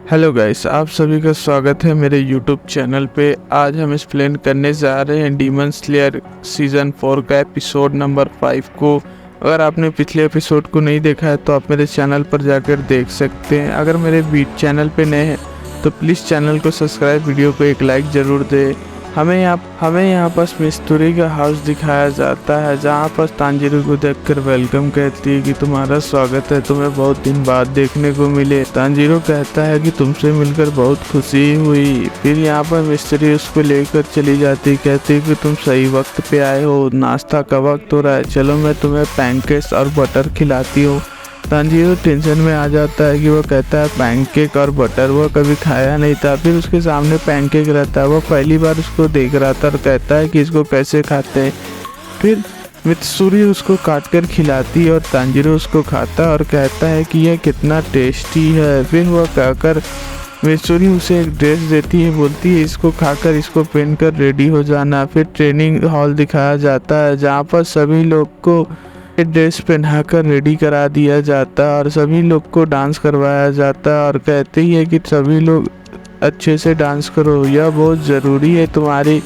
Hello guys, आप सभी का स्वागत है मेरे यूट्यूब चैनल पे। आज हम एक्सप्लेन करने जा रहे हैं डीमन स्लेयर सीज़न 4 का एपिसोड नंबर 5 को। अगर आपने पिछले एपिसोड को नहीं देखा है तो आप मेरे चैनल पर जाकर देख सकते हैं। अगर मेरे चैनल पे नए हैं तो प्लीज़ चैनल को सब्सक्राइब, वीडियो को एक लाइक ज़रूर दें। हमें यहाँ पास मिस्त्री का हाउस दिखाया जाता है, जहाँ पर तांजिरो को देखकर वेलकम कहती है कि तुम्हारा स्वागत है, तुम्हें बहुत दिन बाद देखने को मिले। तांजिरो कहता है कि तुमसे मिलकर बहुत खुशी हुई। फिर यहाँ पर मिस्त्री उसको लेकर चली जाती, कहती है कि तुम सही वक्त पे आए हो, नाश्ता का वक्त हो रहा है, चलो मैं तुम्हें पैनकेक्स और बटर खिलाती हूँ। तांजिरो टेंशन में आ जाता है कि वो कहता है पैनकेक और बटर वो कभी खाया नहीं था। फिर उसके सामने पैनकेक रहता है, वो पहली बार उसको देख रहा था और कहता है कि इसको कैसे खाते हैं। फिर मित्सुरी उसको काट कर खिलाती है और तांजिरो उसको खाता है और कहता है कि यह कितना टेस्टी है। फिर वह कहकर मित्सुरी उसे एक ड्रेस देती है, बोलती है इसको खाकर इसको पहनकर रेडी हो जाना। फिर ट्रेनिंग हॉल दिखाया जाता है, जहाँ पर सभी लोग को ड्रेस पहनाकर रेडी करा दिया जाता है और सभी लोग को डांस करवाया जाता है और कहते ही है कि सभी लोग अच्छे से डांस करो, यह बहुत ज़रूरी है तुम्हारे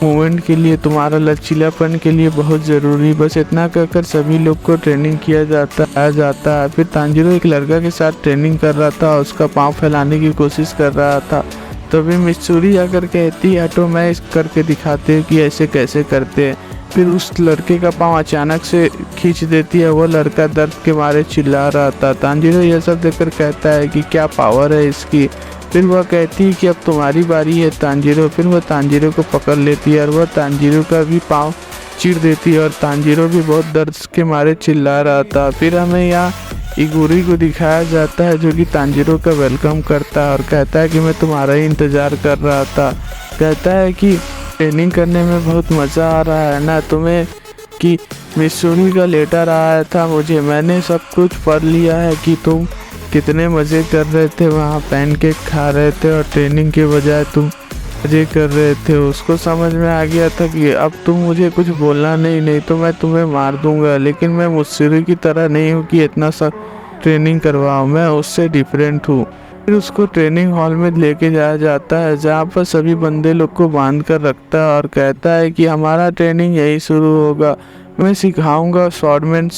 मूवमेंट के लिए, तुम्हारा लचीलापन के लिए बहुत ज़रूरी। बस इतना कहकर सभी लोग को ट्रेनिंग किया जाता है। फिर तांजिरो एक लड़का के साथ ट्रेनिंग कर रहा था, उसका पाँव फैलाने की कोशिश कर रहा था। तभी मित्सुरी आकर कहती है हटो, मैं इस करके दिखाते हूँ कि ऐसे कैसे करते हैं। फिर उस लड़के का पाँव अचानक से खींच देती है, वो लड़का दर्द के मारे चिल्ला रहा था। तांजिरो यह सब देखकर कहता है कि क्या पावर है इसकी। फिर वह कहती है कि अब तुम्हारी बारी है तांजिरो। फिर वह तांजिरो को पकड़ लेती है और वह तांजिरो का भी पाँव चीर देती है और तांजिरो भी बहुत दर्द के मारे चिल्ला रहा था। फिर हमें यहाँ इगुरी को दिखाया जाता है, जो कि तांजिरो का वेलकम करता है और कहता है कि मैं तुम्हारा ही इंतज़ार कर रहा था। कहता है कि ट्रेनिंग करने में बहुत मज़ा आ रहा है ना तुम्हें, कि मित्सुरी का लेटर आया था मुझे, मैंने सब कुछ पढ़ लिया है कि तुम कितने मज़े कर रहे थे, वहाँ पैनकेक खा रहे थे और ट्रेनिंग के बजाय तुम मज़े कर रहे थे। उसको समझ में आ गया था कि अब तुम मुझे कुछ बोलना नहीं तो मैं तुम्हें मार दूंगा। लेकिन मैं मित्सुरी की तरह नहीं हूँ कि इतना सब ट्रेनिंग करवाऊँ, मैं उससे डिफरेंट हूँ। फिर उसको ट्रेनिंग हॉल में लेके जाया जाता है, जहाँ पर सभी बंदे लोग को बांध कर रखता है और कहता है कि हमारा ट्रेनिंग यही शुरू होगा, मैं सिखाऊंगा स्वॉर्डमैन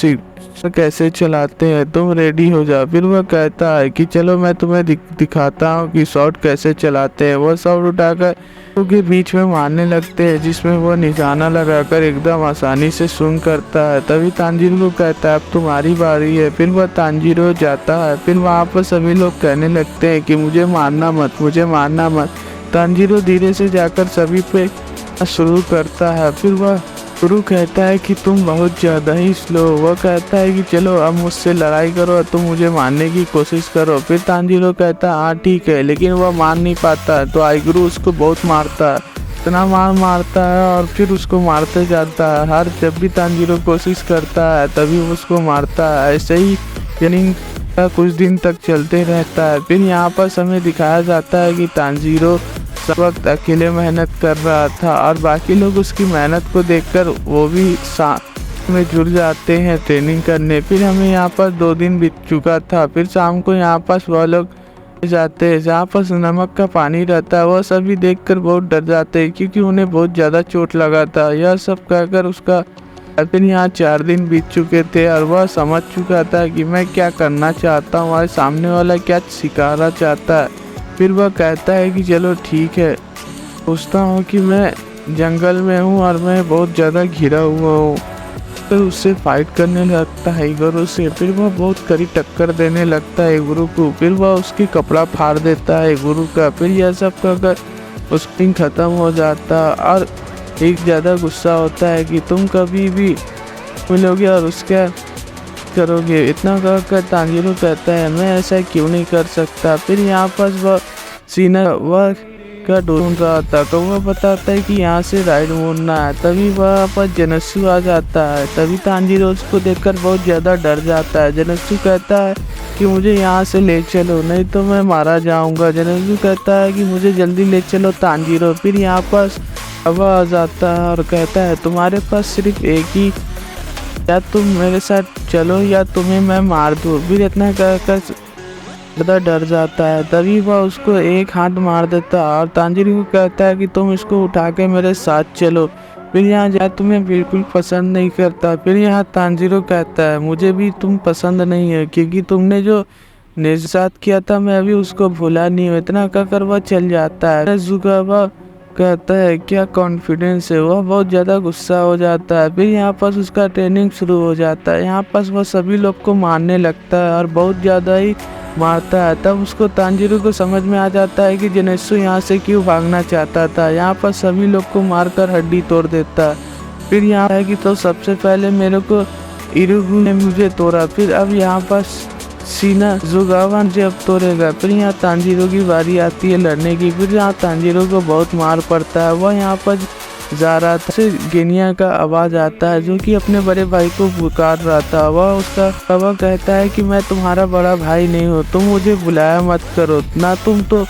कैसे चलाते हैं, तुम रेडी हो जाओ। फिर वह कहता है कि चलो मैं तुम्हें दिखाता हूँ कि शॉट कैसे चलाते हैं। वह शॉट उठाकर के बीच में मारने लगते हैं, जिसमें वह निशाना लगाकर एकदम आसानी से स्विंग करता है। तभी तांजिरो को कहता है अब तुम्हारी बारी है। फिर वह तांजिरो जाता है। फिर वहाँ पर सभी लोग कहने लगते हैं कि मुझे मारना मत। तांजिरो धीरे से जाकर सभी पे शुरू करता है। फिर वह गुरु कहता है कि तुम बहुत ज़्यादा ही स्लो। वह कहता है कि चलो अब मुझसे लड़ाई करो और तुम मुझे मारने की कोशिश करो। फिर तांजिरो कहता है हाँ ठीक है, लेकिन वह मार नहीं पाता है। तो आइगुरु उसको बहुत मारता है, इतना मारता है और फिर उसको मारते जाता है। हर जब भी तांजिरो कोशिश करता है तभी उसको मारता है। ऐसे ही ट्रेनिंग का कुछ दिन तक चलते रहता है। फिर यहाँ पर हमें दिखाया जाता है कि तांजिरो सब वक्त अकेले मेहनत कर रहा था और बाकी लोग उसकी मेहनत को देखकर वो भी साथ में जुड़ जाते हैं ट्रेनिंग करने। फिर हमें यहाँ पर 2 दिन बीत चुका था। फिर शाम को यहाँ पर वह लोग जाते हैं, जहाँ पर नमक का पानी रहता है। वह सभी देखकर बहुत डर जाते हैं क्योंकि उन्हें बहुत ज़्यादा चोट लगा था। यह सब कहकर उसका फिर यहाँ 4 दिन बीत चुके थे और वह समझ चुका था कि मैं क्या करना चाहता हूँ और सामने वाला क्या सिखाना चाहता है। फिर वह कहता है कि चलो ठीक है, सोचता हूँ कि मैं जंगल में हूँ और मैं बहुत ज़्यादा घिरा हुआ हूँ। फिर उससे फाइट करने लगता है इगुरु से। फिर वह बहुत कड़ी टक्कर देने लगता है इगुरु को। फिर वह उसकी कपड़ा फाड़ देता है इगुरु का। फिर यह सब कहकर उसकी ख़त्म हो जाता और एक ज़्यादा गुस्सा होता है कि तुम कभी भी मिलोगे और उसका करोगे। इतना कहकर तांजिरो कहता है मैं ऐसा क्यों नहीं कर सकता। फिर यहाँ पर वह सीना वह का ढूंढ रहा था, तो वह बताता है कि यहाँ से राइट मुड़ना है। तभी वहाँ पर जेनत्सु आ जाता है। तभी तांजिरो उसको देखकर बहुत ज़्यादा डर जाता है। जेनत्सु कहता है कि मुझे यहाँ से ले चलो, नहीं तो मैं मारा जाऊँगा। जेनत्सु कहता है कि मुझे जल्दी ले चलो तांजिरो। फिर यहाँ पर हवा आ जाता है और कहता है तुम्हारे पास सिर्फ एक ही, या तुम मेरे साथ चलो या तुम्हें मैं मार दूँ। फिर इतना कहकर ज़्यादा डर जाता है। तभी वह उसको एक हाथ मार देता है और तांजिरो को कहता है कि तुम इसको उठा के मेरे साथ चलो। फिर यहाँ जा तुम्हें बिल्कुल पसंद नहीं करता। फिर यहाँ तांजिरो कहता है मुझे भी तुम पसंद नहीं है, क्योंकि तुमने जो मेरे साथ किया था मैं अभी उसको भूला नहीं हूँ। इतना कहकर वह चल जाता है। नेजुकावा कहता है क्या कॉन्फिडेंस है, वह बहुत ज़्यादा गुस्सा हो जाता है। फिर यहाँ पास उसका ट्रेनिंग शुरू हो जाता है। यहाँ पास वह सभी लोग को मारने लगता है और बहुत ज़्यादा ही मारता है। तब उसको तांजिरो को समझ में आ जाता है कि जेनेत्सु यहाँ से क्यों भागना चाहता था। यहाँ पर सभी लोग को मारकर हड्डी तोड़ देता है। फिर यहाँ है कि तो सबसे पहले मेरे को इरुगु ने मुझे तोड़ा, फिर अब यहाँ पर शिनाजुकावा जब तोड़ेगा। फिर यहाँ तांजिरो की बारी आती है लड़ने की। फिर यहाँ तांजिरो को बहुत मार पड़ता है। वह यहाँ पर जा रहा था से गेनिया का आवाज आता है जो कि अपने बड़े भाई को पुकार रहा था। वह कहता है कि मैं तुम्हारा बड़ा भाई नहीं हूँ, तुम मुझे बुलाया मत करो। ना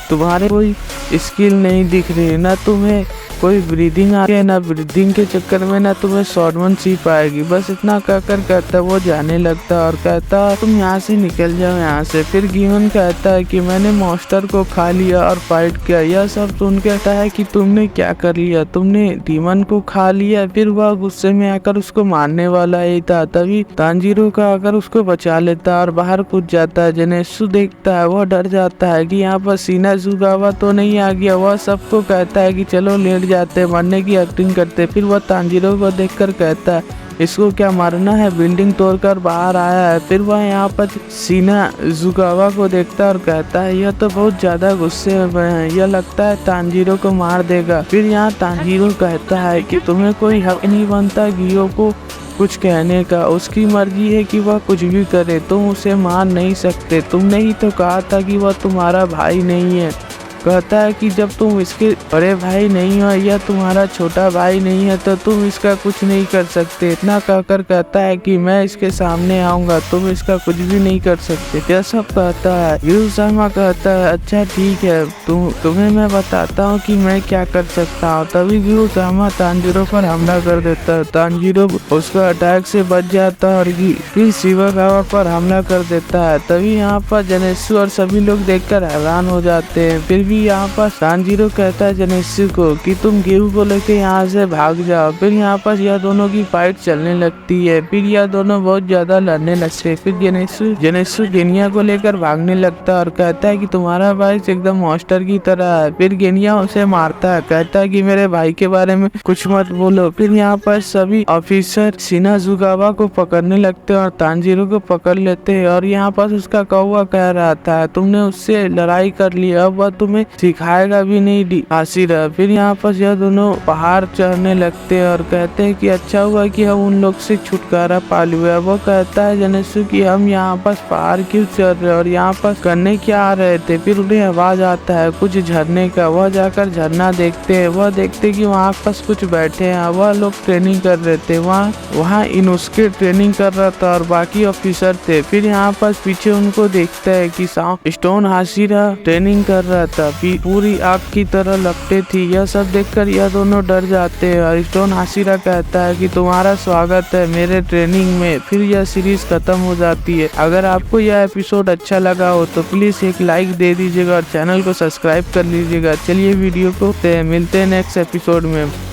तुम्हारे कोई स्किल नहीं दिख रही, ना तुम्हें कोई ब्रीदिंग आ है, ना ब्रीदिंग के चक्कर में ना तुम्हें स्वॉर्डमैनशिप आएगी। बस इतना कहकर कहता वो जाने लगता और कहता तुम यहाँ से निकल जाओ यहाँ से। फिर गिवन कहता है कि मैंने मॉन्स्टर को खा लिया और फाइट किया। यह सब सुन के कहता है कि तुमने क्या कर लिया, तुमने डीमन को खा लिया। फिर वह गुस्से में आकर उसको मारने वाला ही था। तभी तांजिरो का आकर उसको बचा लेता और बाहर कूद जाता है। जेनेत्सु देखता है, वह डर जाता है कि यहाँ पर शिनाजुकावा तो नहीं आ गया। वह सबको कहता है कि चलो लेट जाते, मरने की एक्टिंग करते। फिर वह तांजिरो को देखकर कहता है इसको क्या मारना है, बिल्डिंग तोड़कर बाहर आया है। फिर वह यहाँ पर शिनाजुकावा को देखता है और कहता है यह तो बहुत ज्यादा गुस्से में है, यह लगता है तांजिरो को मार देगा। फिर यहाँ तांजिरो कहता है कि तुम्हें कोई हक नहीं बनता गियो को कुछ कहने का, उसकी मर्जी है कि वह कुछ भी करे, तुम उसे मार नहीं सकते। तुमने ही तो कहा था कि वह तुम्हारा भाई नहीं है। कहता है कि जब तुम इसके बड़े भाई नहीं हो या तुम्हारा छोटा भाई नहीं है तो तुम इसका कुछ नहीं कर सकते। इतना कहकर कहता है कि मैं इसके सामने आऊंगा, तुम इसका कुछ भी नहीं कर सकते। यह सब कहता है। गियो-सामा कहता है अच्छा ठीक है, तुम्हें मैं बताता हूँ कि मैं क्या कर सकता हूँ। तभी गियो-सामा तांजिरो पर हमला कर देता है। तांजिरो उसका अटैक से बच जाता है और फिर शिनाजुकावा पर हमला कर देता है। तभी यहाँ पर जेनेत्सु और सभी लोग देखकर हैरान हो जाते हैं। फिर भी यहाँ पर तांजिरो कहता है जेनेत्सु को कि तुम गियो को लेके यहाँ से भाग जाओ। फिर यहाँ पर यह दोनों की फाइट चलने लगती है। फिर यह दोनों बहुत ज्यादा लड़ने लगते हैं। फिर जेनेत्सु गेनिया को लेकर भागने लगता है और कहता है कि तुम्हारा भाई एकदम मॉन्स्टर की तरह है। फिर गेनिया उसे मारता है, कहता है कि मेरे भाई के बारे में कुछ मत बोलो। फिर यहाँ पर सभी ऑफिसर शिनाजुकावा को पकड़ने लगते हैं और तांजिरो को पकड़ लेते हैं। और यहाँ पर उसका कौवा कह रहा था तुमने उससे लड़ाई कर ली, अब वह तुम्हें सिखाएगा भी नहीं हाशिरा। फिर यहाँ पर यह दोनों पहाड़ चढ़ने लगते हैं और कहते हैं कि अच्छा हुआ कि हम उन लोग से छुटकारा पा लिया। वो कहता है जेनेत्सु कि हम यहाँ पर पहाड़ क्यों चढ़ रहे और यहाँ पर करने क्या आ रहे थे। फिर उन्हें आवाज आता है कुछ झरने का। वह जाकर झरना देखते हैं। वह देखते कि वहाँ पास कुछ बैठे हैं, वह लोग ट्रेनिंग कर रहे थे। वहाँ इनुस्के ट्रेनिंग कर रहा था और बाकी ऑफिसर थे। फिर यहाँ पर पीछे उनको देखता है कि स्टोन हाशिरा ट्रेनिंग कर रहा था, पूरी आग की तरह लपटे थी। यह सब देखकर यह दोनों डर जाते हैं और स्टोन हाशिरा कहता है कि तुम्हारा स्वागत है मेरे ट्रेनिंग में। फिर यह सीरीज खत्म हो जाती है। अगर आपको यह एपिसोड अच्छा लगा हो तो प्लीज एक लाइक दे दीजिएगा और चैनल को सब्सक्राइब कर लीजिएगा। चलिए वीडियो को मिलते हैं नेक्स्ट एपिसोड में।